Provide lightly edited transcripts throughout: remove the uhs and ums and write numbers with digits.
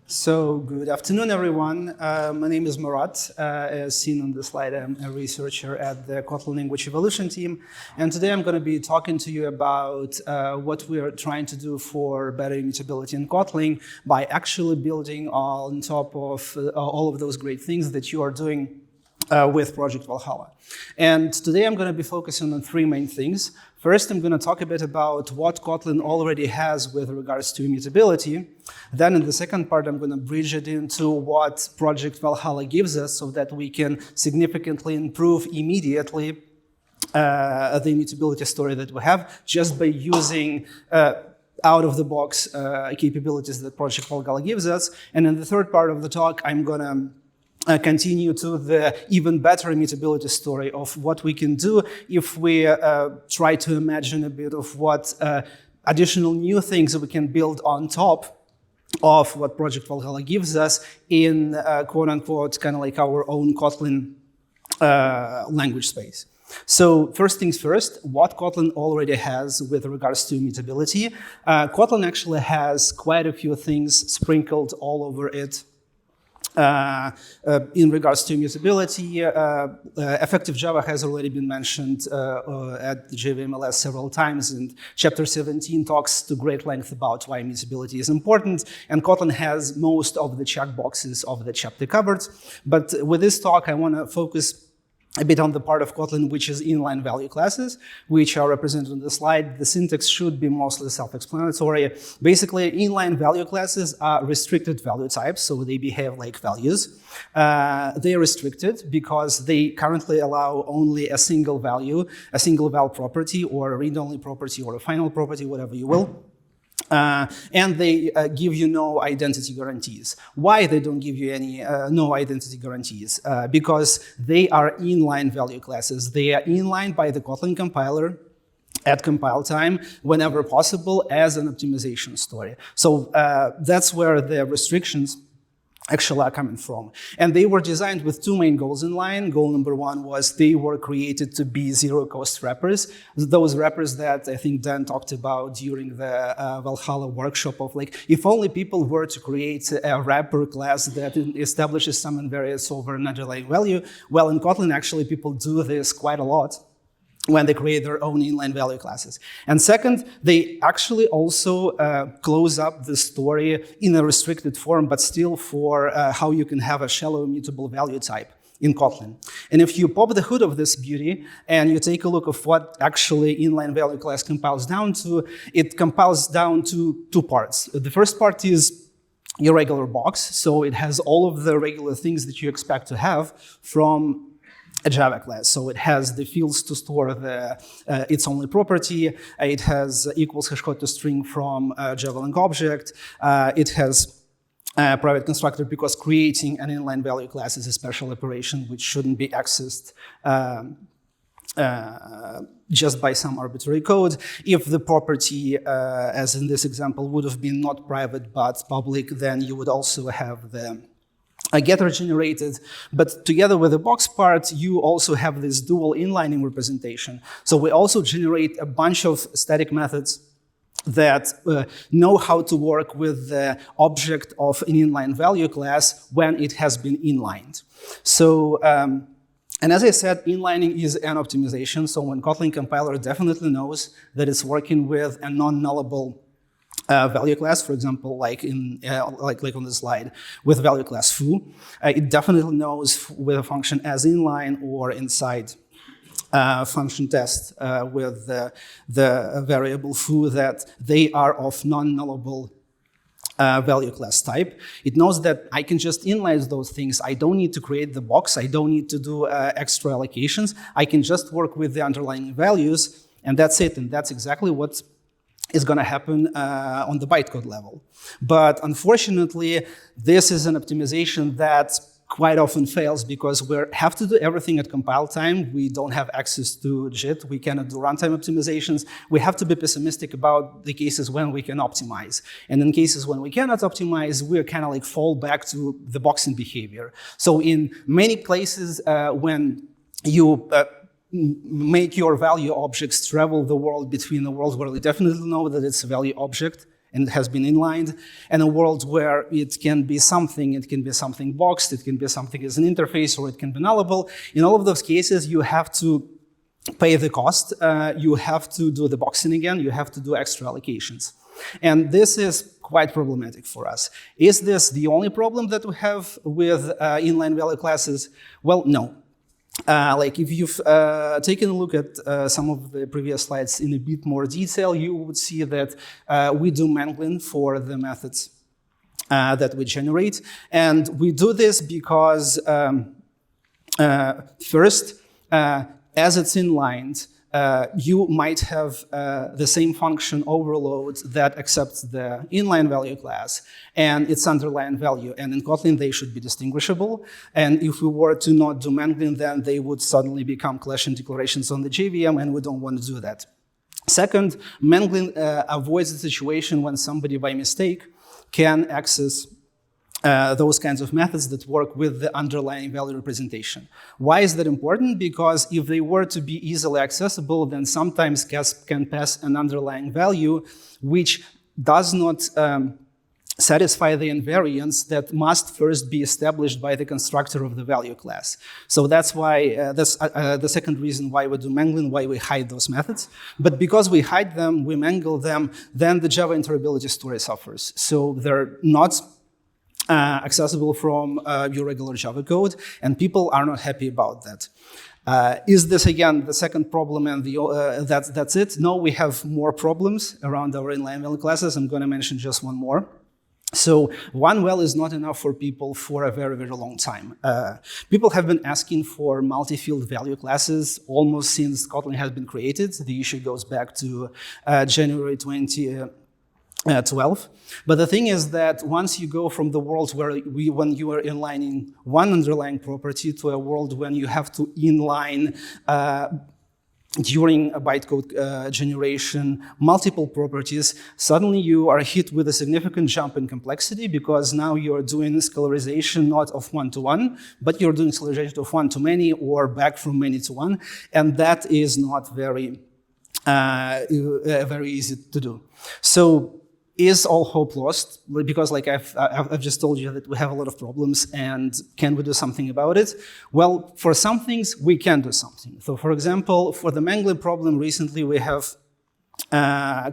So, good afternoon, everyone. My name is Murat. As seen on the slide, I'm a researcher at the Kotlin language evolution team. And today I'm going to be talking to you about what we are trying to do for better immutability in Kotlin by actually building on top of all of those great things that you are doing with Project Valhalla. And today I'm going to be focusing on three main things. First, I'm going to talk a bit about what Kotlin already has with regards to immutability. Then in the second part, I'm going to bridge it into what Project Valhalla gives us so that we can significantly improve immediately the immutability story that we have just by using out-of-the-box capabilities that Project Valhalla gives us. And in the third part of the talk, I'm going to continue to the even better immutability story of what we can do if we try to imagine a bit of what additional new things we can build on top of what Project Valhalla gives us in quote-unquote kind of like our own Kotlin language space. So first things first, what Kotlin already has with regards to immutability. Kotlin actually has quite a few things sprinkled all over it. In regards to immutability, effective Java has already been mentioned at the JVMLS several times, and Chapter 17 talks to great length about why immutability is important, and Kotlin has most of the checkboxes of the chapter covered. But with this talk, I want to focus a bit on the part of Kotlin which is inline value classes, which are represented on the slide. The syntax should be mostly self-explanatory. Basically, inline value classes are restricted value types, so they behave like values. They are restricted because they currently allow only a single value, a single val property, or a read-only property, or a final property, whatever you will. And they give you no identity guarantees. Why they don't give you any no identity guarantees? Because they are inline value classes. They are inline by the Kotlin compiler at compile time, whenever possible, as an optimization story. So that's where the restrictions actually are coming from. And they were designed with two main goals in line. Goal number one was they were created to be zero-cost wrappers. Those wrappers that I think Dan talked about during the Valhalla workshop of like, if only people were to create a wrapper class that establishes some invariance over an underlying value. Well, in Kotlin, actually, people do this quite a lot when they create their own inline value classes. And second, they actually also close up the story in a restricted form, but still for how you can have a shallow-immutable value type in Kotlin. And if you pop the hood of this beauty and you take a look of what actually inline value class compiles down to, it compiles down to two parts. The first part is your regular box, so it has all of the regular things that you expect to have from a Java class. So it has the fields to store its only property. It has equals hashcode to string from Java Lang object. It has a private constructor because creating an inline value class is a special operation which shouldn't be accessed just by some arbitrary code. If the property, as in this example, would have been not private but public, then you would also have the getter generated, but together with the box part, you also have this dual inlining representation. So we also generate a bunch of static methods that know how to work with the object of an inline value class when it has been inlined. So, and as I said, inlining is an optimization. So when Kotlin compiler definitely knows that it's working with a non-nullable value class, for example, like in like on the slide with value class foo, it definitely knows with a function as inline or inside function test with the variable foo that they are of non-nullable value class type. It knows that I can just inline those things. I don't need to create the box. I don't need to do extra allocations. I can just work with the underlying values, and that's it. And that's exactly what is going to happen on the bytecode level. But unfortunately, this is an optimization that quite often fails because we have to do everything at compile time. We don't have access to JIT. We cannot do runtime optimizations. We have to be pessimistic about the cases when we can optimize. And in cases when we cannot optimize, we're kind of like fall back to the boxing behavior. So in many places, when you make your value objects travel the world between the worlds where we definitely know that it's a value object and it has been inlined, and a world where it can be something boxed, it can be something as an interface, or it can be nullable. In all of those cases, you have to pay the cost, you have to do the boxing again, you have to do extra allocations. And this is quite problematic for us. Is this the only problem that we have with inline value classes? Well, no. Like if you've taken a look at some of the previous slides in a bit more detail, you would see that we do mangling for the methods that we generate. And we do this because first, as it's inlined, you might have the same function overload that accepts the inline value class and its underlying value. And in Kotlin, they should be distinguishable. And if we were to not do mangling, then they would suddenly become clashing declarations on the JVM, and we don't want to do that. Second, mangling avoids the situation when somebody by mistake can access those kinds of methods that work with the underlying value representation. Why is that important? Because if they were to be easily accessible, then sometimes CASP can pass an underlying value which does not satisfy the invariance that must first be established by the constructor of the value class. So that's why, that's the second reason why we do mangling, why we hide those methods. But because we hide them, we mangle them, then the Java interoperability story suffers. So they're not accessible from your regular Java code, and people are not happy about that. Is this, again, the second problem and that's it? No, we have more problems around our inline value classes. I'm going to mention just one more. So one well is not enough for people for a very, very long time. People have been asking for multi-field value classes almost since Kotlin has been created. The issue goes back to January 2012. But the thing is that once you go from the world where when you are inlining one underlying property to a world when you have to inline during a bytecode generation multiple properties, suddenly you are hit with a significant jump in complexity, because now you're doing scalarization not of one-to-one, but you're doing scalarization of one-to-many or back from many to one, and that is not very easy to do. So is all hope lost? Because like I've just told you that we have a lot of problems, and can we do something about it? Well, for some things, we can do something. So for example, for the mangling problem, recently we have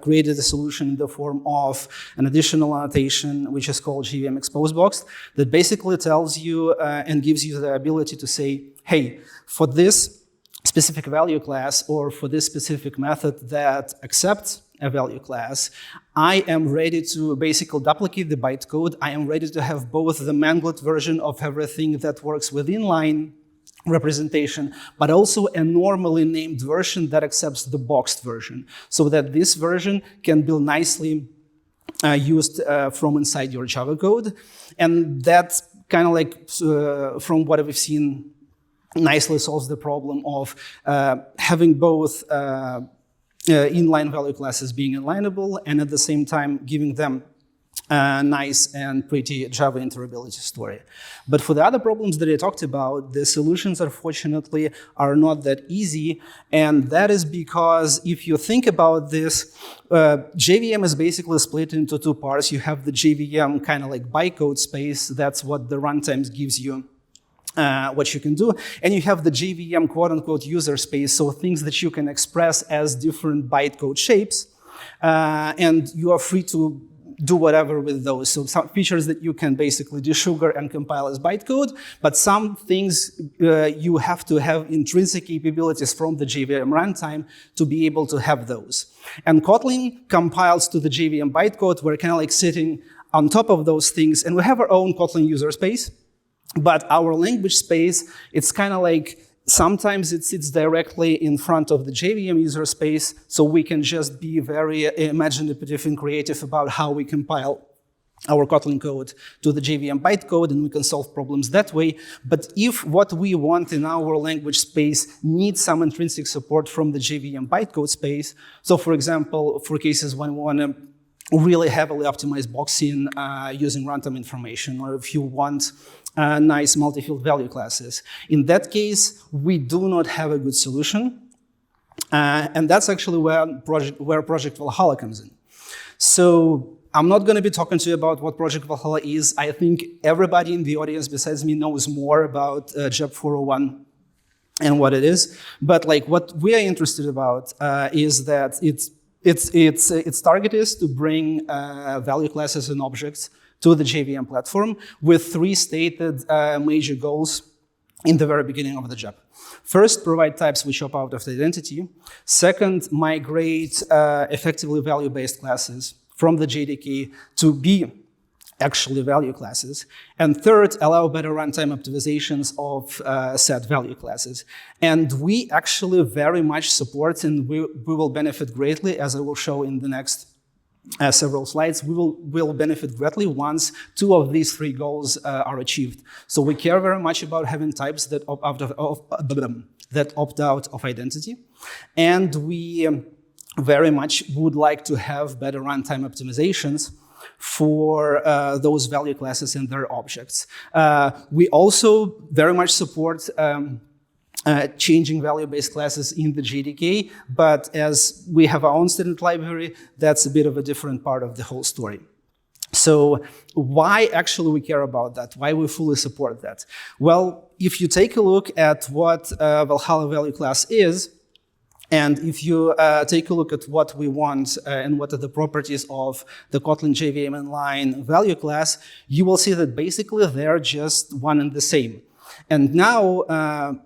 created a solution in the form of an additional annotation, which is called JVM expose box, that basically tells you and gives you the ability to say, hey, for this specific value class or for this specific method that accepts a value class, I am ready to basically duplicate the bytecode. I am ready to have both the mangled version of everything that works with inline representation, but also a normally named version that accepts the boxed version, so that this version can be nicely used from inside your Java code. And that kind of like, from what we've seen, nicely solves the problem of having both inline value classes being inlineable, and at the same time giving them a nice and pretty Java interoperability story. But for the other problems that I talked about, the solutions, unfortunately, are not that easy, and that is because if you think about this, JVM is basically split into two parts. You have the JVM kind of like bytecode space, that's what the runtimes gives you, what you can do. And you have the JVM quote-unquote user space, so things that you can express as different bytecode shapes, and you are free to do whatever with those. So some features that you can basically desugar and compile as bytecode, but some things you have to have intrinsic capabilities from the JVM runtime to be able to have those. And Kotlin compiles to the JVM bytecode. We're kind of like sitting on top of those things, and we have our own Kotlin user space. But our language space, it's kind of like, sometimes it sits directly in front of the JVM user space, so we can just be very imaginative and creative about how we compile our Kotlin code to the JVM bytecode, and we can solve problems that way. But if what we want in our language space needs some intrinsic support from the JVM bytecode space, so for example, for cases when we want to really heavily optimize boxing using runtime information, or if you want nice multi-field value classes. In that case, we do not have a good solution. And that's actually where Project Valhalla comes in. So I'm not going to be talking to you about what Project Valhalla is. I think everybody in the audience besides me knows more about JEP 401 and what it is. But like what we are interested about is that its target is to bring value classes and objects to the JVM platform with 3 stated major goals in the very beginning of the JEP. First, provide types which opt out of the identity. Second, migrate effectively value-based classes from the JDK to be actually value classes. And third, allow better runtime optimizations of said value classes. And we actually very much support, and we will benefit greatly, as I will show in the next several slides, we will benefit greatly once 2 of these 3 goals are achieved. So we care very much about having types that opt out of identity. And we very much would like to have better runtime optimizations for those value classes and their objects. We also very much support changing value-based classes in the JDK, but as we have our own student library, that's a bit of a different part of the whole story. So why actually we care about that? Why we fully support that? Well, if you take a look at what Valhalla value class is, and if you take a look at what we want and what are the properties of the Kotlin JVM inline value class, you will see that basically they're just one and the same. And now,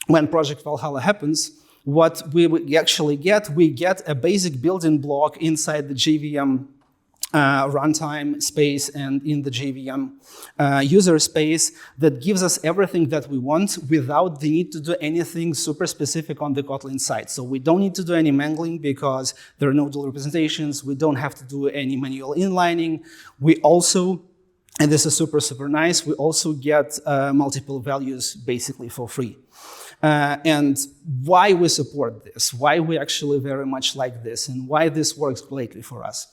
when Project Valhalla happens, what we actually get, we get a basic building block inside the JVM runtime space and in the JVM user space that gives us everything that we want without the need to do anything super specific on the Kotlin side. So we don't need to do any mangling because there are no dual representations. We don't have to do any manual inlining. We also, and this is super, super nice, we also get multiple values basically for free. And why we support this, why we actually very much like this, and why this works greatly for us.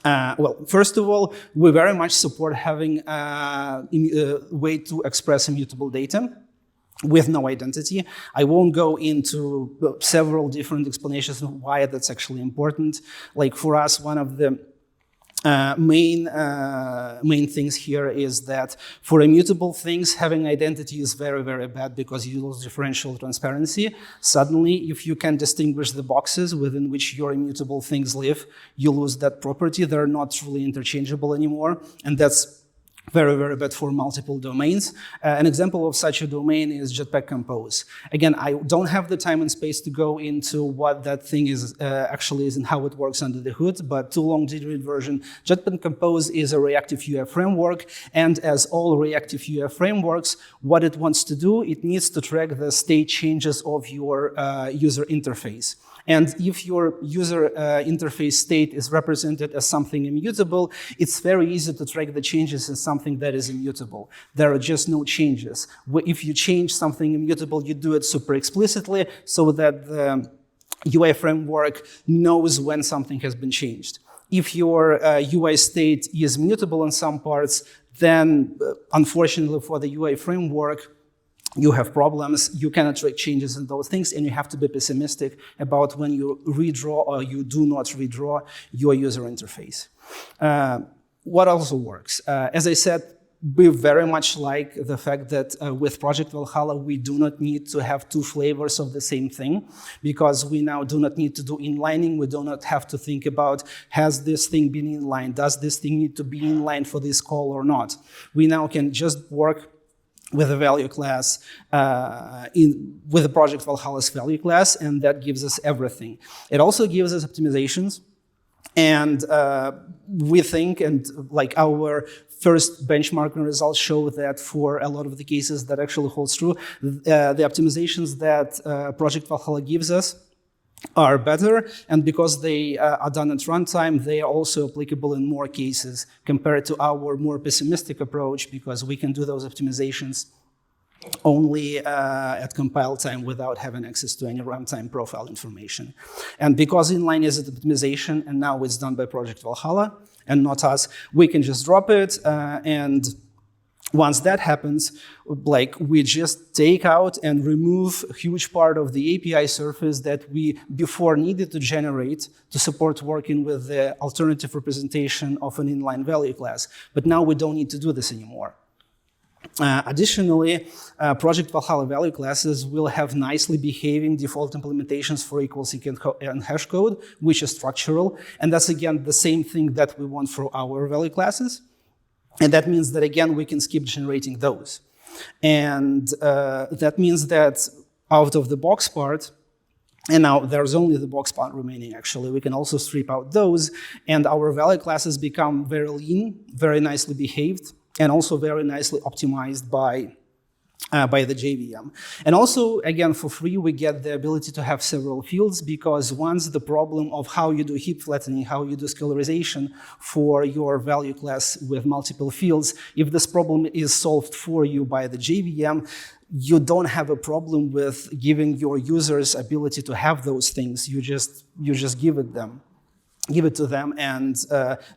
Well, first of all, we very much support having a way to express immutable data with no identity. I won't go into several different explanations of why that's actually important. Like for us, one of the main things here is that for immutable things, having identity is very, very bad because you lose differential transparency. Suddenly, if you can distinguish the boxes within which your immutable things live, you lose that property. They're not truly interchangeable anymore, and that's very, very bad for multiple domains. An example of such a domain is Jetpack Compose. Again, I don't have the time and space to go into what that thing is actually is and how it works under the hood, but too long to read version. Jetpack Compose is a reactive UI framework, and as all reactive UI frameworks, what it wants to do, it needs to track the state changes of your user interface. And if your user interface state is represented as something immutable, it's very easy to track the changes in something that is immutable. There are just no changes. If you change something immutable, you do it super explicitly so that the UI framework knows when something has been changed. If your UI state is mutable in some parts, then unfortunately for the UI framework, you have problems, you cannot track changes in those things, and you have to be pessimistic about when you redraw or you do not redraw your user interface. What also works? As I said, we very much like the fact that with Project Valhalla, we do not need to have 2 flavors of the same thing, because we now do not need to do inlining. We do not have to think about, has this thing been inline? Does this thing need to be inline for this call or not? We now can just work with a value class, with the Project Valhalla's value class, and that gives us everything. It also gives us optimizations, and we think, and like our first benchmarking results show that for a lot of the cases that actually holds true, the optimizations that Project Valhalla gives us are better, and because they are done at runtime, they are also applicable in more cases compared to our more pessimistic approach, because we can do those optimizations only at compile time without having access to any runtime profile information. And because inline is an optimization, and now it's done by Project Valhalla and not us, we can just drop it and Once that happens, like we just take out and remove a huge part of the API surface that we before needed to generate to support working with the alternative representation of an inline value class. But now we don't need to do this anymore. Additionally, Project Valhalla value classes will have nicely behaving default implementations for equal-seq and hash code, which is structural. And that's, again, the same thing that we want for our value classes. And that means that, again, we can skip generating those. And that means that out of the box part, and now there's only the box part remaining, actually, we can also strip out those, and our value classes become very lean, very nicely behaved, and also very nicely optimized by the JVM. And also, again, for free, we get the ability to have several fields, because once the problem of how you do heap flattening, how you do scalarization for your value class with multiple fields, if this problem is solved for you by the JVM, you don't have a problem with giving your users ability to have those things. You just give it to them, and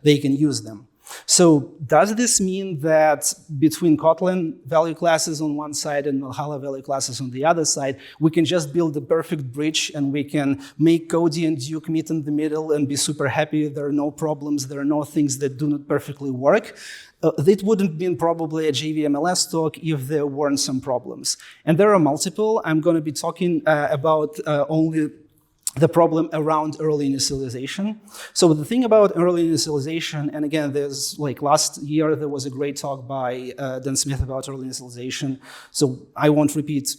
they can use them. So does this mean that between Kotlin value classes on one side and Valhalla value classes on the other side, we can just build the perfect bridge and we can make Cody and Duke meet in the middle and be super happy? There are no problems, there are no things that do not perfectly work. It wouldn't be probably a JVMLS talk if there weren't some problems. And there are multiple. I'm going to be talking about only the problem around early initialization. So the thing about early initialization, and again, there's like last year, there was a great talk by Dan Smith about early initialization. So I won't repeat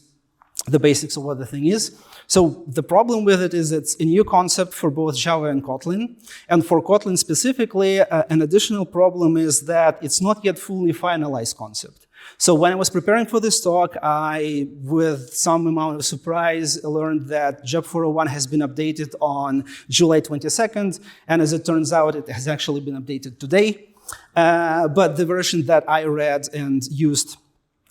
the basics of what the thing is. So the problem with it is it's a new concept for both Java and Kotlin. And for Kotlin specifically, an additional problem is that it's not yet fully finalized concept. So when I was preparing for this talk, I, with some amount of surprise, learned that JEP 401 has been updated on July 22nd, and as it turns out, it has actually been updated today. But the version that I read and used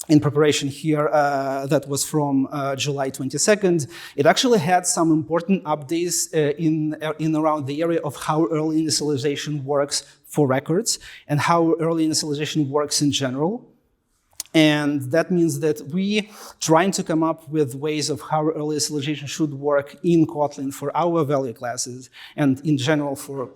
in preparation here, that was from July 22nd, it actually had some important updates in around the area of how early initialization works for records and how early initialization works in general. And that means that we trying to come up with ways of how early initialization should work in Kotlin for our value classes and in general for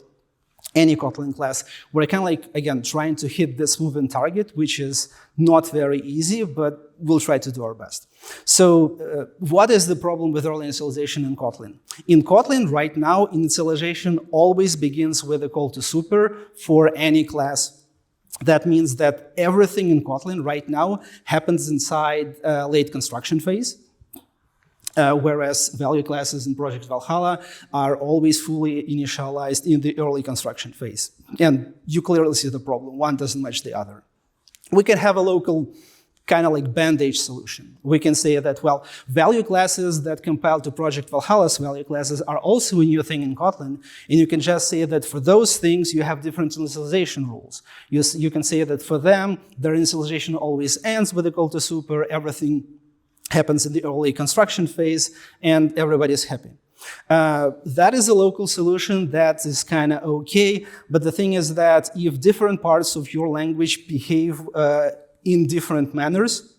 any Kotlin class. We're kind of like, again, trying to hit this moving target, which is not very easy, but we'll try to do our best. So what is the problem with early initialization in Kotlin? In Kotlin right now, initialization always begins with a call to super for any class. That means that everything in Kotlin right now happens inside late construction phase, whereas value classes in Project Valhalla are always fully initialized in the early construction phase. And you clearly see the problem. One doesn't match the other. We can have a local kind of like band-aid solution. We can say that, well, value classes that compile to Project Valhalla's value classes are also a new thing in Kotlin, and you can just say that for those things, you have different initialization rules. You can say that for them, their initialization always ends with a call to super, everything happens in the early construction phase, and everybody's happy. That is a local solution that is kind of okay, but the thing is that if different parts of your language behave in different manners,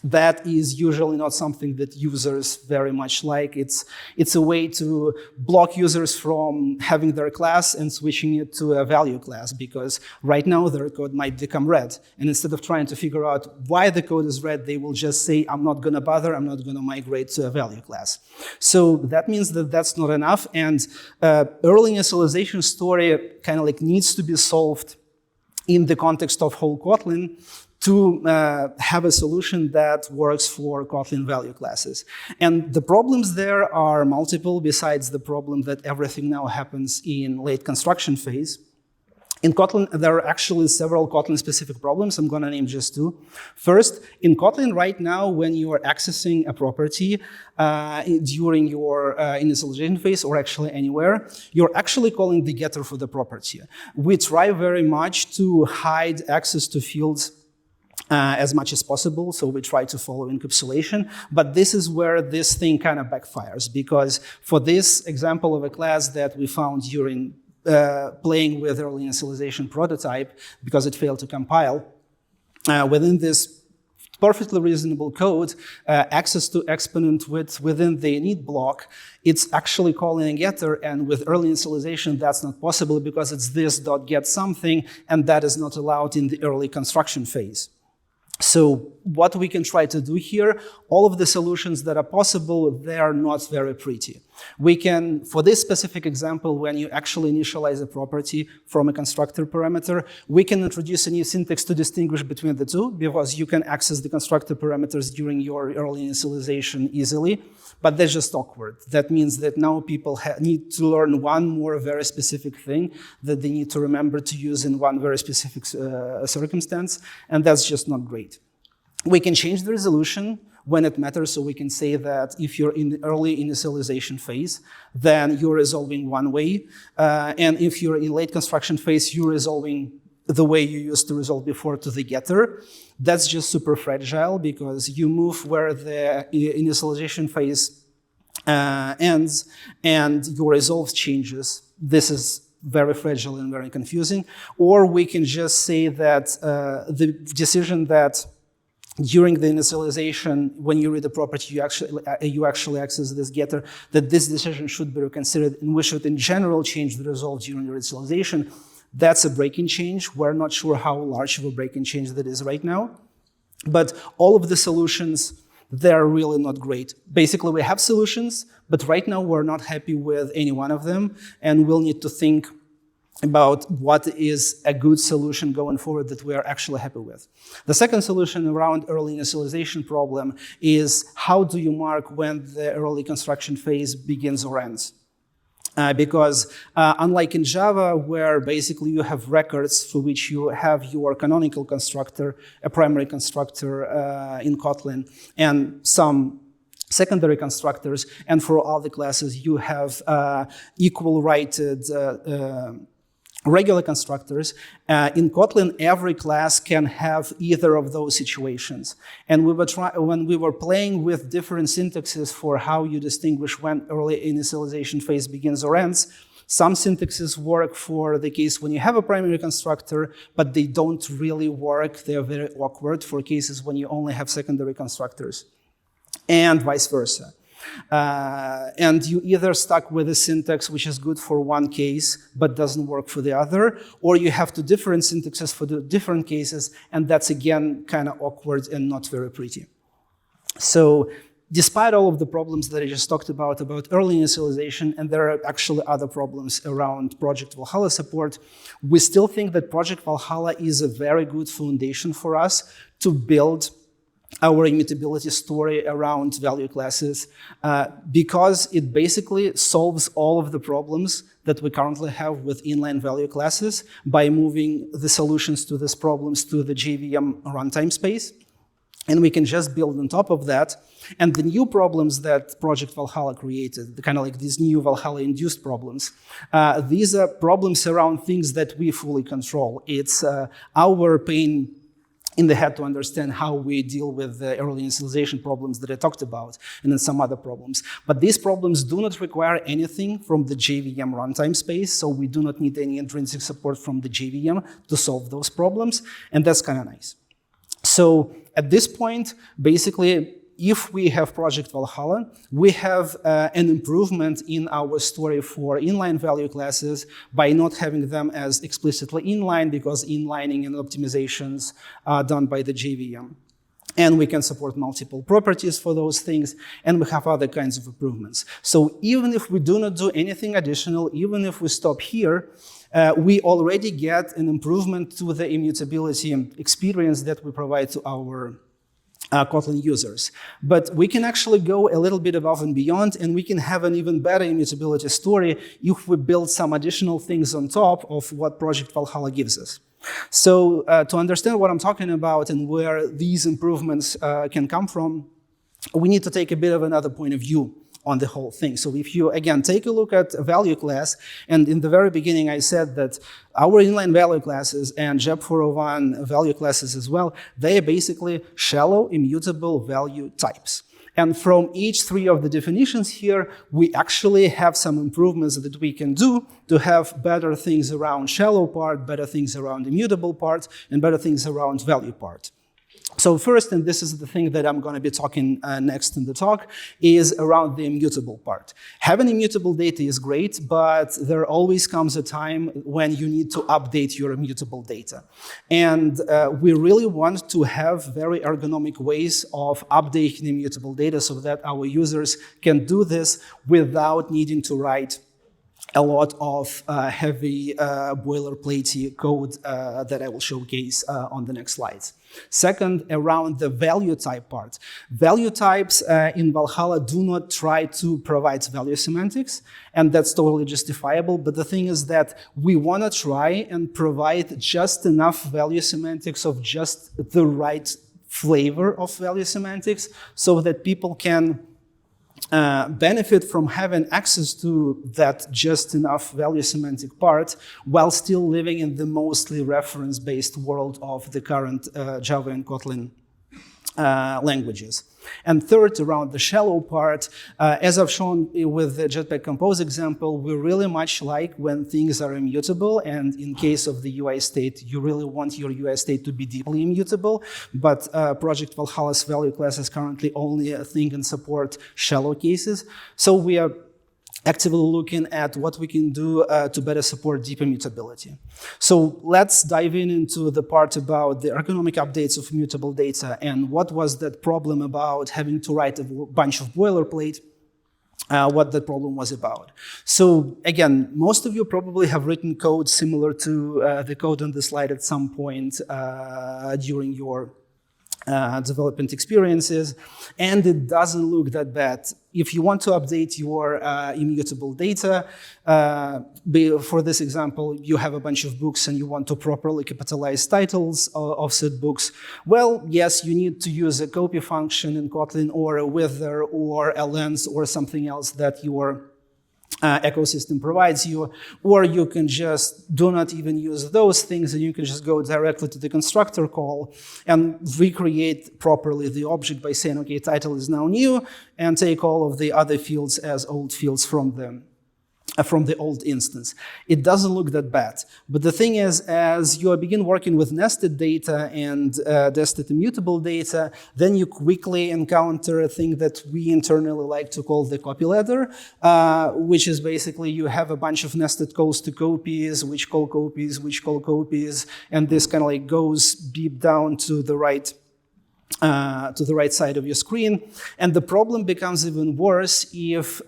that is usually not something that users very much like. It's a way to block users from having their class and switching it to a value class, because right now their code might become red. And instead of trying to figure out why the code is red, they will just say, I'm not going to bother, I'm not going to migrate to a value class. So that means that that's not enough. And early initialization story kind of like needs to be solved in the context of whole Kotlin to have a solution that works for Kotlin value classes. And the problems there are multiple, besides the problem that everything now happens in late construction phase. In Kotlin, there are actually several Kotlin-specific problems. I'm going to name just two. First, in Kotlin right now, when you are accessing a property during your initialization phase, or actually anywhere, you're actually calling the getter for the property. We try very much to hide access to fields as much as possible, so we try to follow encapsulation, but this is where this thing kind of backfires, because for this example of a class that we found during playing with early initialization prototype, because it failed to compile, within this perfectly reasonable code, access to exponent width within the init block, it's actually calling a getter, and with early initialization, that's not possible because it's this dot get something, and that is not allowed in the early construction phase. So what we can try to do here, all of the solutions that are possible, they are not very pretty. We can, for this specific example, when you actually initialize a property from a constructor parameter, we can introduce a new syntax to distinguish between the two, because you can access the constructor parameters during your early initialization easily, but that's just awkward. That means that now people need to learn one more very specific thing that they need to remember to use in one very specific circumstance, and that's just not great. We can change the resolution when it matters, so we can say that if you're in the early initialization phase, then you're resolving one way, and if you're in late construction phase, you're resolving the way you used to resolve before to the getter. That's just super fragile because you move where the initialization phase ends and your resolve changes. This is very fragile and very confusing. Or we can just say that the decision that during the initialization, when you read the property, you actually access this getter, that this decision should be reconsidered, and we should in general change the result during the initialization. That's a break-in change. We're not sure how large of a break-in change that is right now. But all of the solutions, they're really not great. Basically, we have solutions, but right now we're not happy with any one of them, and we'll need to think about what is a good solution going forward that we are actually happy with. The second solution around early initialization problem is how do you mark when the early construction phase begins or ends? Because unlike in Java, where basically you have records for which you have your canonical constructor, a primary constructor in Kotlin, and some secondary constructors, and for all the classes you have equal-righted regular constructors. In Kotlin, every class can have either of those situations. And when we were playing with different syntaxes for how you distinguish when early initialization phase begins or ends, some syntaxes work for the case when you have a primary constructor, but they don't really work. They're very awkward for cases when you only have secondary constructors, and vice versa. And you either stuck with a syntax which is good for one case but doesn't work for the other, or you have two different syntaxes for the different cases, and that's again kind of awkward and not very pretty. So despite all of the problems that I just talked about early initialization, and there are actually other problems around Project Valhalla support, we still think that Project Valhalla is a very good foundation for us to build our immutability story around value classes, because it basically solves all of the problems that we currently have with inline value classes by moving the solutions to these problems to the JVM runtime space. And we can just build on top of that. And the new problems that Project Valhalla created, kind of like these new Valhalla-induced problems, these are problems around things that we fully control. It's our pain in the head to understand how we deal with the early initialization problems that I talked about, and then some other problems. But these problems do not require anything from the JVM runtime space, so we do not need any intrinsic support from the JVM to solve those problems, and that's kind of nice. So at this point, basically, if we have Project Valhalla, we have an improvement in our story for inline value classes by not having them as explicitly inline, because inlining and optimizations are done by the JVM. And we can support multiple properties for those things, and we have other kinds of improvements. So even if we do not do anything additional, even if we stop here, we already get an improvement to the immutability experience that we provide to our Kotlin users. But we can actually go a little bit above and beyond, and we can have an even better immutability story if we build some additional things on top of what Project Valhalla gives us. So to understand what I'm talking about and where these improvements can come from, we need to take a bit of another point of view on the whole thing. So if you, again, take a look at a value class, and in the very beginning I said that our inline value classes and JEP 401 value classes as well, they are basically shallow, immutable value types. And from each three of the definitions here, we actually have some improvements that we can do to have better things around shallow part, better things around immutable part, and better things around value part. So first, and this is the thing that I'm going to be talking next in the talk, is around the immutable part. Having immutable data is great, but there always comes a time when you need to update your immutable data. And we really want to have very ergonomic ways of updating immutable data so that our users can do this without needing to write a lot of heavy boilerplate code that I will showcase on the next slides. Second, around the value type part. Value types in Valhalla do not try to provide value semantics, and that's totally justifiable. But the thing is that we want to try and provide just enough value semantics of just the right flavor of value semantics so that people can benefit from having access to that just enough value semantic part while still living in the mostly reference-based world of the current Java and Kotlin languages. And third, around the shallow part, as I've shown with the Jetpack Compose example, we really much like when things are immutable, and in case of the UI state, you really want your UI state to be deeply immutable, but Project Valhalla's value classes currently only think and support shallow cases, so we are actively looking at what we can do to better support deep immutability. So let's dive into the part about the ergonomic updates of immutable data and what was that problem about having to write a bunch of boilerplate, what that problem was about. So again, most of you probably have written code similar to the code on the slide at some point during your development experiences, and it doesn't look that bad. If you want to update your immutable data, for this example, you have a bunch of books and you want to properly capitalize titles of said books, well, yes, you need to use a copy function in Kotlin or a wither or a lens or something else that your ecosystem provides you, or you can just do not even use those things and you can just go directly to the constructor call and recreate properly the object by saying, okay, title is now new, and take all of the other fields as old fields from the old instance. It doesn't look that bad. But the thing is, as you begin working with nested data and nested immutable data, then you quickly encounter a thing that we internally like to call the copy ladder, which is basically you have a bunch of nested calls to copies, which call copies, which call copies, and this kind of like goes deep down to the right side of your screen. And the problem becomes even worse if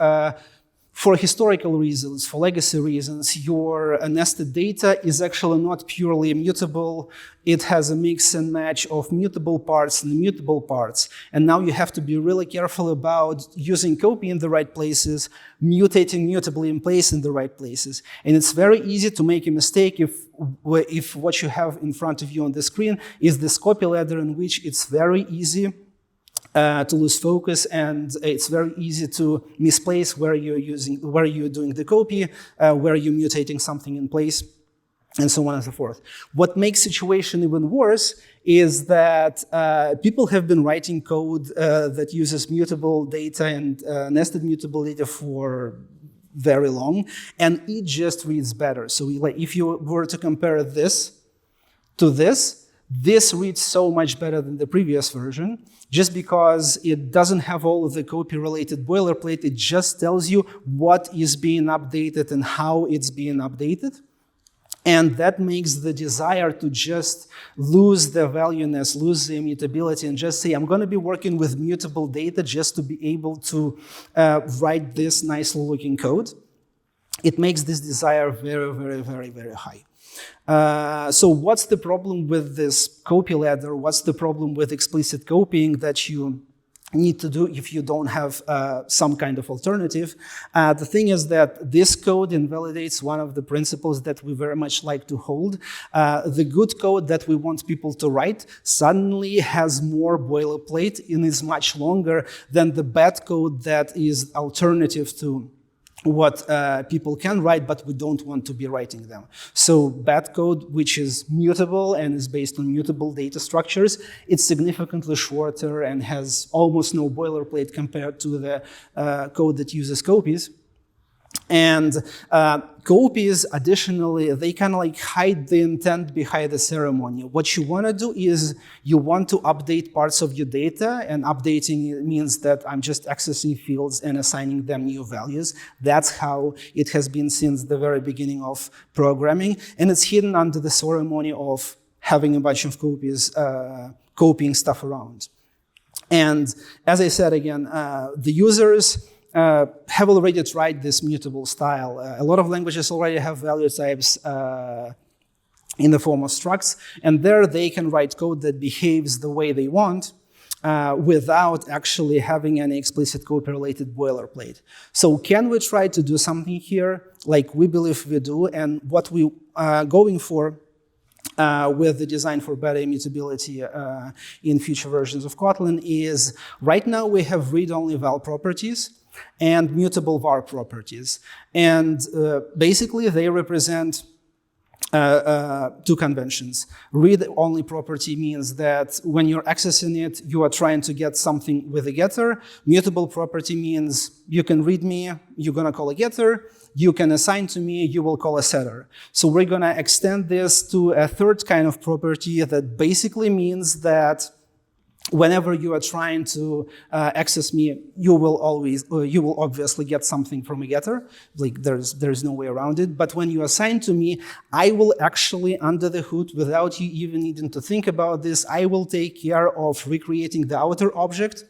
for historical reasons, for legacy reasons, your nested data is actually not purely immutable. It has a mix and match of mutable parts and immutable parts. And now you have to be really careful about using copy in the right places, mutating mutably in place in the right places. And it's very easy to make a mistake if what you have in front of you on the screen is this copy ladder in which it's very easy to lose focus, and it's very easy to misplace where you're doing the copy, where you're mutating something in place, and so on and so forth. What makes the situation even worse is that people have been writing code that uses mutable data and nested mutable data for very long, and it just reads better. So if you were to compare this to this reads so much better than the previous version, just because it doesn't have all of the copy-related boilerplate. It just tells you what is being updated and how it's being updated. And that makes the desire to just lose the valueness, lose the immutability, and just say, I'm going to be working with mutable data just to be able to write this nicely-looking code. It makes this desire very, very, very, very high. So what's the problem with this copy ladder? What's the problem with explicit copying that you need to do if you don't have some kind of alternative? The thing is that this code invalidates one of the principles that we very much like to hold. The good code that we want people to write suddenly has more boilerplate and is much longer than the bad code that is alternative to what people can write, but we don't want to be writing them. So bad code, which is mutable and is based on mutable data structures, it's significantly shorter and has almost no boilerplate compared to the code that uses copies. And copies, additionally, they kind of like hide the intent behind the ceremony. What you want to do is you want to update parts of your data, and updating means that I'm just accessing fields and assigning them new values. That's how it has been since the very beginning of programming, and it's hidden under the ceremony of having a bunch of copies, copying stuff around. And as I said again, the users have already tried this mutable style. A lot of languages already have value types in the form of structs, and there they can write code that behaves the way they want without actually having any explicit copy-related boilerplate. So can we try to do something here? Like we believe we do, and what we are going for with the design for better immutability in future versions of Kotlin is, right now we have read-only val properties and mutable var properties. And basically they represent two conventions. Read-only property means that when you're accessing it, you are trying to get something with a getter. Mutable property means you can read me, you're gonna call a getter, you can assign to me, you will call a setter. So we're gonna extend this to a third kind of property that basically means that whenever you are trying to access me, you will obviously get something from a getter. Like there's no way around it. But when you assign to me, I will actually, under the hood, without you even needing to think about this, I will take care of recreating the outer object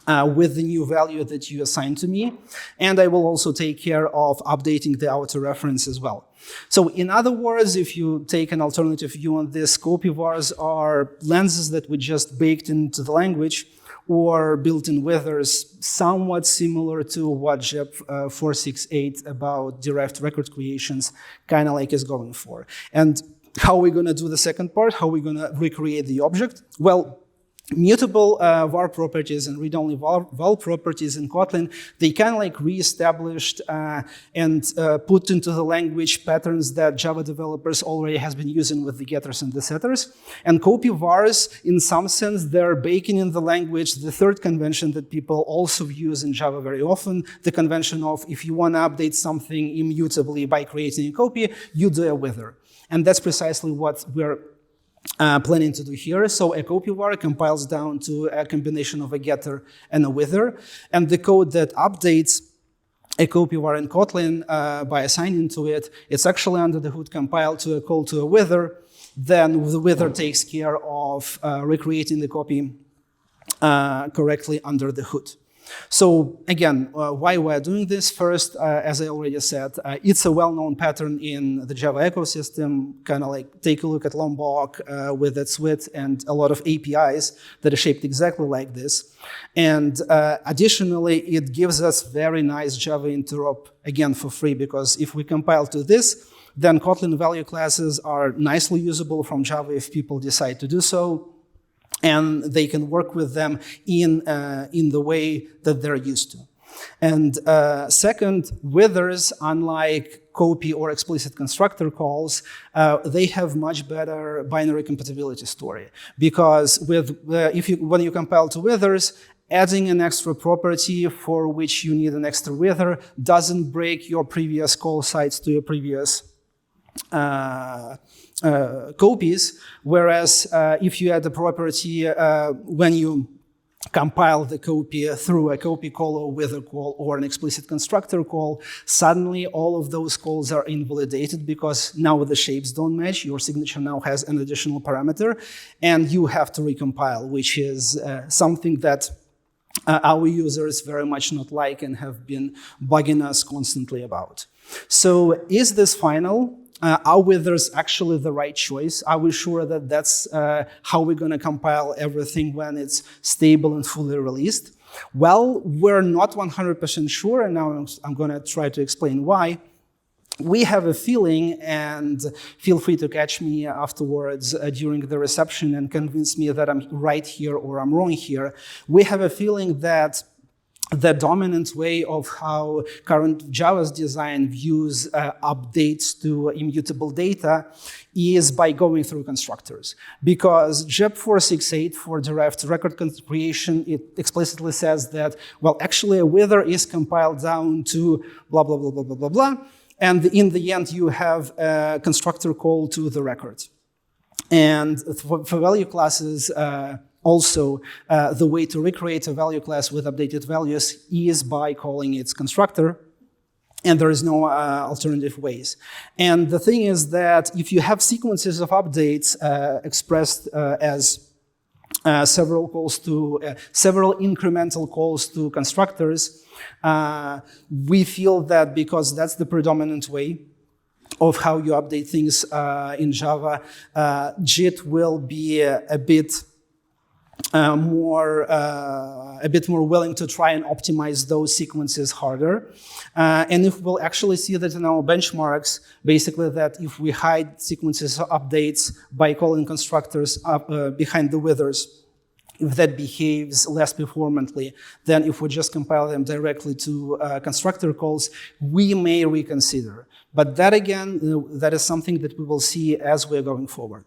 with the new value that you assign to me. And I will also take care of updating the outer reference as well. So in other words, if you take an alternative view on this, copy vars are lenses that we just baked into the language or built-in withers, somewhat similar to what JEP 468 about derived record creations kind of like is going for. And how are we going to do the second part? How are we going to recreate the object? Well, mutable var properties and read-only val properties in Kotlin, they kind of like re-established and put into the language patterns that Java developers already has been using with the getters and the setters. And copy vars, in some sense, they're baking in the language the third convention that people also use in Java very often, the convention of if you want to update something immutably by creating a copy, you do a wither. And that's precisely what we're planning to do here. So a copy var compiles down to a combination of a getter and a wither, and the code that updates a copy var in Kotlin by assigning to it, it's actually under the hood compiled to a call to a wither. Then the wither takes care of recreating the copy correctly under the hood. So again, why we're doing this? First, as I already said, it's a well-known pattern in the Java ecosystem, kind of like take a look at Lombok with its width and a lot of APIs that are shaped exactly like this. And additionally, it gives us very nice Java interop, again, for free, because if we compile to this, then Kotlin value classes are nicely usable from Java if people decide to do so. And they can work with them in the way that they're used to. And second, withers, unlike copy or explicit constructor calls, they have much better binary compatibility story. Because with when you compile to withers, adding an extra property for which you need an extra wither doesn't break your previous call sites to your previous copies, whereas if you add a property when you compile the copy through a copy call or wither call or an explicit constructor call, suddenly all of those calls are invalidated because now the shapes don't match, your signature now has an additional parameter, and you have to recompile, which is something that our users very much not like and have been bugging us constantly about. So is this final? Are withers actually the right choice? Are we sure that that's how we're going to compile everything when it's stable and fully released? Well, we're not 100% sure, and now I'm going to try to explain why. We have a feeling, and feel free to catch me afterwards during the reception and convince me that I'm right here or I'm wrong here. We have a feeling that the dominant way of how current Java's design views updates to immutable data is by going through constructors. Because JEP 468 for derived record creation, it explicitly says that, well, actually a wither is compiled down to blah, blah, blah, blah, blah, blah, blah. And in the end, you have a constructor call to the record. And for value classes, also, the way to recreate a value class with updated values is by calling its constructor, and there is no alternative ways. And the thing is that if you have sequences of updates expressed as several incremental calls to constructors, we feel that because that's the predominant way of how you update things in Java, JIT will be a bit more willing to try and optimize those sequences harder. And if we'll actually see that in our benchmarks, basically that if we hide sequences of updates by calling constructors up, behind the withers, if that behaves less performantly than if we just compile them directly to constructor calls, we may reconsider. But that again, that is something that we will see as we're going forward.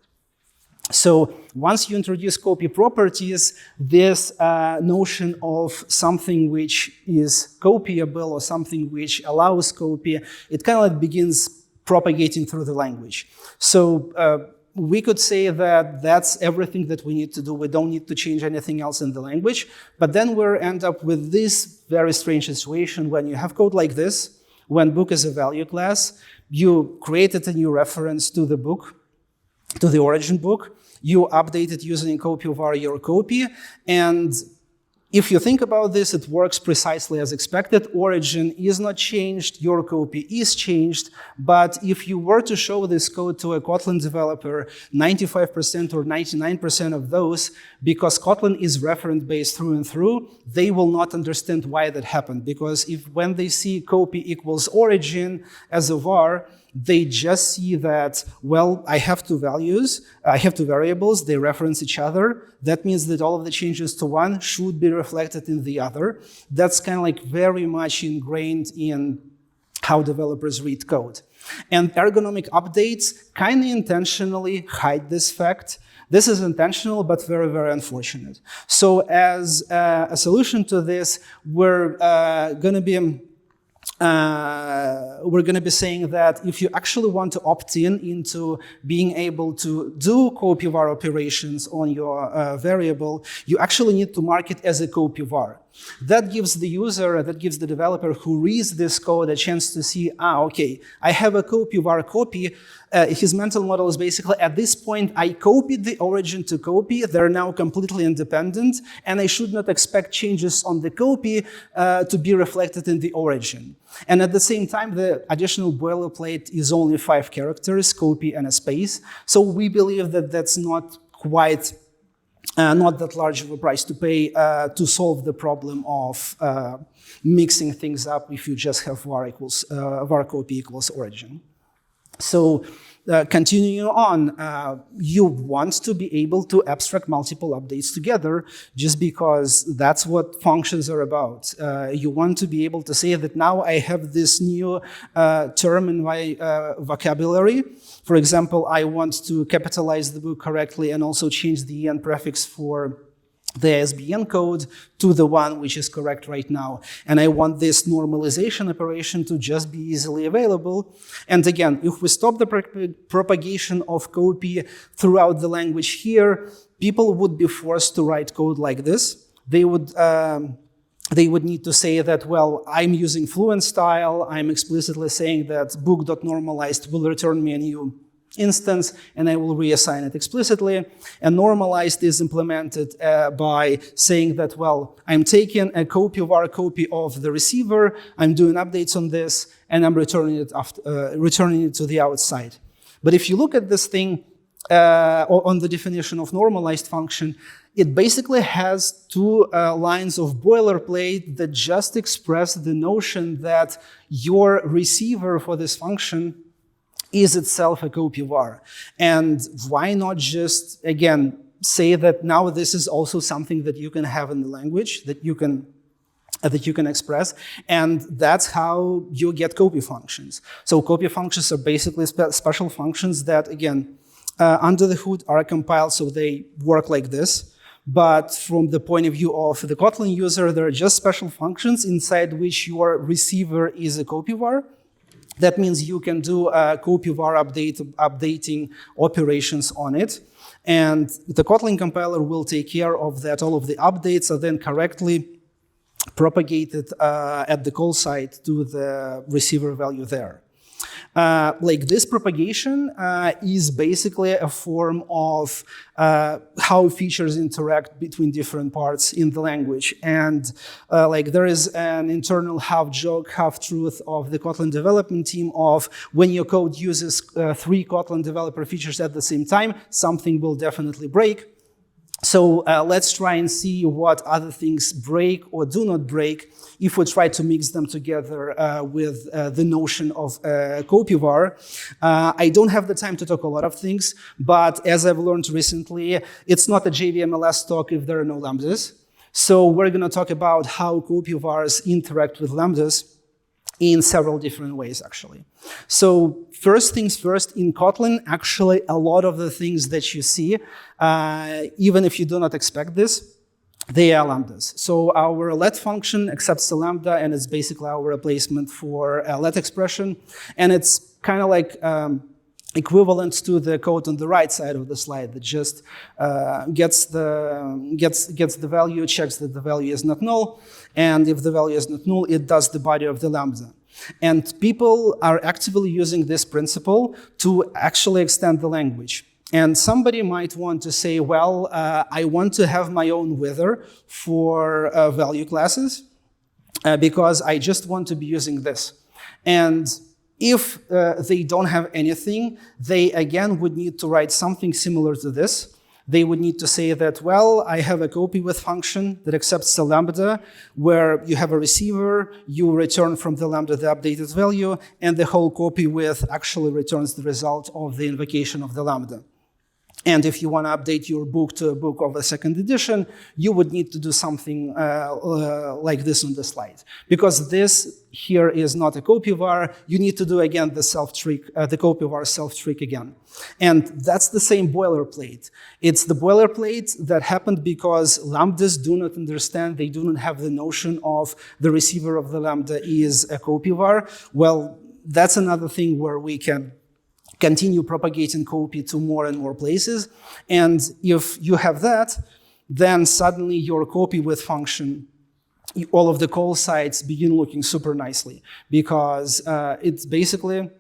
So once you introduce copy properties, this notion of something which is copyable or something which allows copy, it kind of like begins propagating through the language. So we could say that that's everything that we need to do. We don't need to change anything else in the language. But then we end up with this very strange situation when you have code like this, when book is a value class, you created a new reference to the book, to the origin book, you update it using copy var your copy, and if you think about this, it works precisely as expected. Origin is not changed, your copy is changed, but if you were to show this code to a Kotlin developer, 95% or 99% of those, because Kotlin is reference-based through and through, they will not understand why that happened, because if when they see copy equals origin as a var, they just see that, well, I have two values, I have two variables, they reference each other. That means that all of the changes to one should be reflected in the other. That's kind of like very much ingrained in how developers read code. And ergonomic updates kind of intentionally hide this fact. This is intentional, but very, very unfortunate. So as a solution to this, we're going to be saying that if you actually want to opt into being able to do copy var operations on your variable, you actually need to mark it as a copy var. That gives the user, that gives the developer who reads this code a chance to see, okay, I have a copy var copy. His mental model is basically, at this point, I copied the origin to copy. They're now completely independent, and I should not expect changes on the copy to be reflected in the origin. And at the same time, the additional boilerplate is only 5 characters, copy and a space. So we believe that that's not quite not that large of a price to pay to solve the problem of mixing things up if you just have var copy equals origin. So continuing on, you want to be able to abstract multiple updates together just because that's what functions are about. You want to be able to say that now I have this new term in my vocabulary. For example, I want to capitalize the book correctly and also change the EN prefix for the ISBN code to the one which is correct right now. And I want this normalization operation to just be easily available. And again, if we stop the propagation of copy throughout the language here, people would be forced to write code like this. They would need to say that, well, I'm using Fluent style, I'm explicitly saying that book.normalized will return me a new instance, and I will reassign it explicitly. And normalized is implemented by saying that, well, I'm taking a copy of our copy of the receiver, I'm doing updates on this, and I'm returning it to the outside. But if you look at this thing on the definition of normalized function, it basically has 2 lines of boilerplate that just express the notion that your receiver for this function is itself a copy var. And why not just, again, say that now this is also something that you can have in the language, that you can that you can express, and that's how you get copy functions. So copy functions are basically special functions that, again, under the hood are compiled so they work like this. But from the point of view of the Kotlin user, they're just special functions inside which your receiver is a copy var. That means you can do copy var updating operations on it. And the Kotlin compiler will take care of that. All of the updates are then correctly propagated at the call site to the receiver value there. Like this propagation is basically a form of how features interact between different parts in the language. And like there is an internal half joke, half truth of the Kotlin development team of when your code uses 3 Kotlin developer features at the same time, something will definitely break. So let's try and see what other things break or do not break if we try to mix them together with the notion of copy var. I don't have the time to talk a lot of things, but as I've learned recently, it's not a JVMLS talk if there are no lambdas. So we're going to talk about how copy vars interact with lambdas in several different ways, actually. So first things first, in Kotlin, actually, a lot of the things that you see, even if you do not expect this, they are lambdas. So our let function accepts the lambda, and it's basically our replacement for a let expression. And it's kind of like equivalent to the code on the right side of the slide that just gets the value, checks that the value is not null, and if the value is not null, it does the body of the lambda. And people are actively using this principle to actually extend the language. And somebody might want to say, well, I want to have my own wither for value classes because I just want to be using this. And if they don't have anything, they again would need to write something similar to this. They would need to say that, well, I have a copy with function that accepts the lambda, where you have a receiver, you return from the lambda the updated value, and the whole copy with actually returns the result of the invocation of the lambda. And if you want to update your book to a book of a second edition, you would need to do something like this on the slide. Because this here is not a copy var, you need to do again the self trick, the copy var self trick again. And that's the same boilerplate. It's the boilerplate that happened because lambdas do not understand, they do not have the notion of the receiver of the lambda is a copy var. Well, that's another thing where we can continue propagating copy to more and more places. And if you have that, then suddenly your copy with function, all of the call sites begin looking super nicely because it basically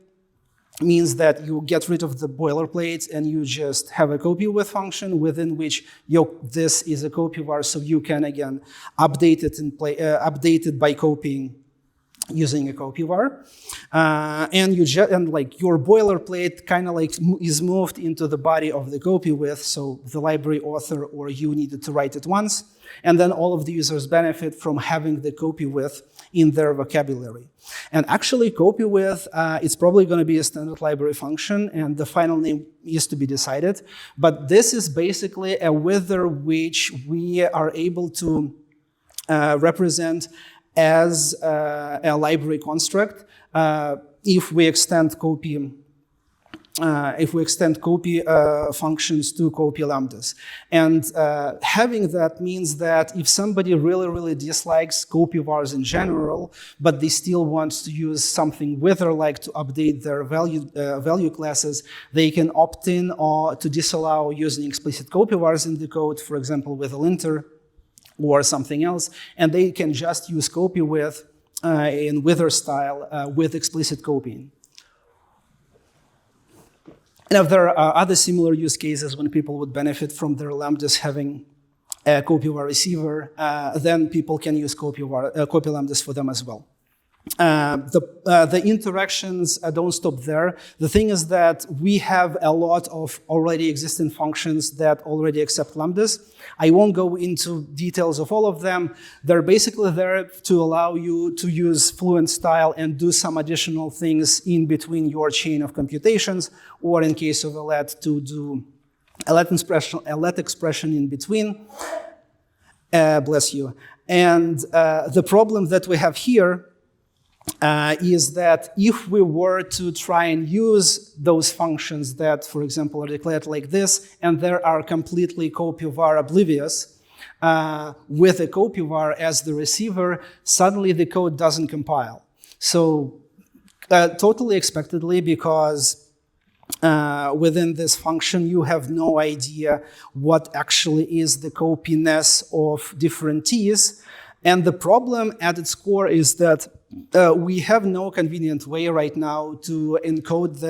means that you get rid of the boilerplate and you just have a copy with function within which this is a copy var, so you can again update it and update it by copying using a copy var, and like your boilerplate kind of like is moved into the body of the copy with, so the library author or you needed to write it once, and then all of the users benefit from having the copy with in their vocabulary. And actually, copy with it's probably going to be a standard library function, and the final name is to be decided. But this is basically a wither which we are able to represent as a library construct if we extend copy functions to copy lambdas. And having that means that if somebody really dislikes copy vars in general, but they still want to use something wither-like to update their value classes, they can opt in or to disallow using explicit copy vars in the code, for example, with a linter or something else, and they can just use copy with in wither style with explicit copying. Now, there are other similar use cases when people would benefit from their lambdas having a copy var receiver, then people can use copy lambdas for them as well. The interactions don't stop there. The thing is that we have a lot of already existing functions that already accept lambdas. I won't go into details of all of them. They're basically there to allow you to use fluent style and do some additional things in between your chain of computations, or in case of a let, to do a let expression in between. Bless you. And the problem that we have here is that if we were to try and use those functions that, for example, are declared like this, and they are completely copy-var oblivious, with a copy-var as the receiver, suddenly the code doesn't compile. So totally expectedly, because within this function, you have no idea what actually is the copiness of different t's. And the problem at its core is that we have no convenient way right now to encode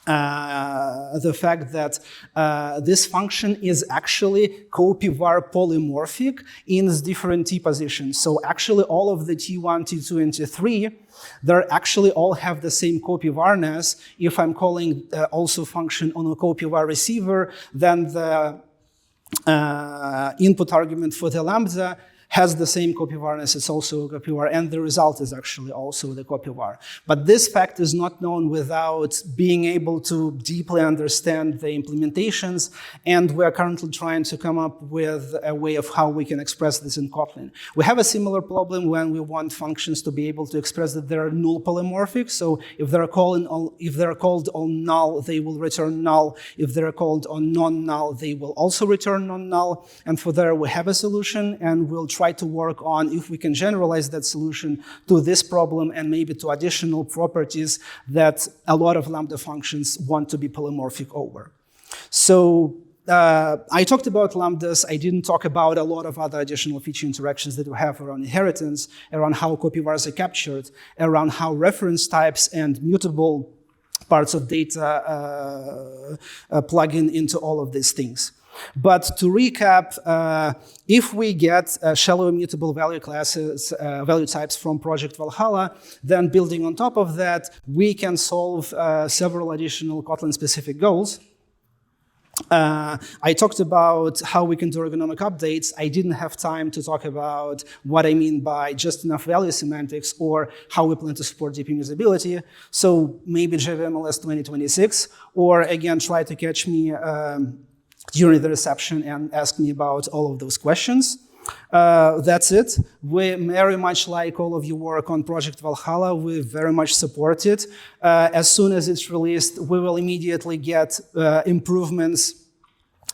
the fact that this function is actually copy-var polymorphic in different t positions. So actually all of the t1, t2, and t3, they actually all have the same copy-varness. If I'm calling also function on a copy-var receiver, then the input argument for the lambda has the same copy-varness, it's also a copy-var, and the result is actually also the copy-var. But this fact is not known without being able to deeply understand the implementations, and we're currently trying to come up with a way of how we can express this in Kotlin. We have a similar problem when we want functions to be able to express that they're null polymorphic, so if they're called on null, they will return null. If they're called on non-null, they will also return non-null, and for there we have a solution, and we'll try to work on if we can generalize that solution to this problem and maybe to additional properties that a lot of Lambda functions want to be polymorphic over. So I talked about lambdas. I didn't talk about a lot of other additional feature interactions that we have around inheritance, around how copy-vars are captured, around how reference types and mutable parts of data plug into all of these things. But to recap, if we get shallow-immutable value classes, value types from Project Valhalla, then building on top of that, we can solve several additional Kotlin-specific goals. I talked about how we can do ergonomic updates. I didn't have time to talk about what I mean by just enough value semantics or how we plan to support deep immutability. So maybe JVMLS 2026, or again, try to catch me during the reception and ask me about all of those questions. That's it. We very much like all of your work on Project Valhalla. We very much support it. As soon as it's released, we will immediately get improvements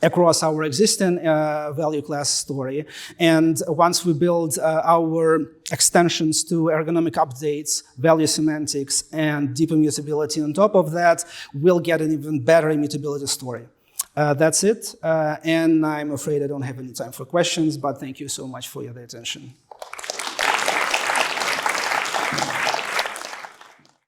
across our existing value class story. And once we build our extensions to ergonomic updates, value semantics, and deep immutability on top of that, we'll get an even better immutability story. That's it, and I'm afraid I don't have any time for questions, but thank you so much for your attention.